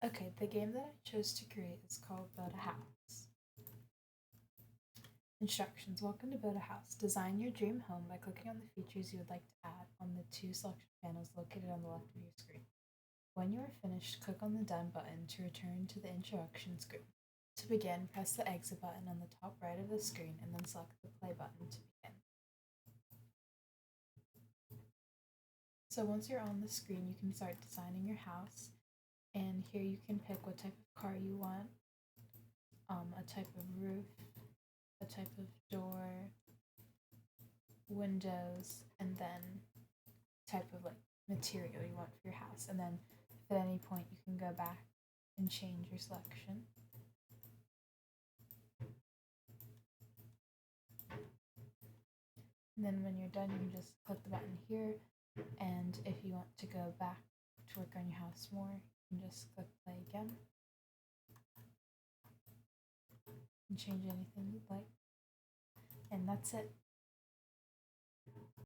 Okay, the game that I chose to create is called BuildHouse. Instructions. Welcome to BuildHouse. Design your dream home by clicking on the features you would like to add on the two selection panels located on the left of your screen. When you are finished, click on the Done button to return to the introduction screen. To begin, press the Exit button on the top right of the screen and then select the Play button to begin. So once you're on the screen, you can start designing your house, and here you can pick what type of car you want, a type of roof, a type of door, windows, and then type of like material you want for your house. And then if at any point you can go back and change your selection. And then when you're done, you can just click the button here. And if you want to go back to work on your house more, you can just click play again and change anything you'd like. And that's it.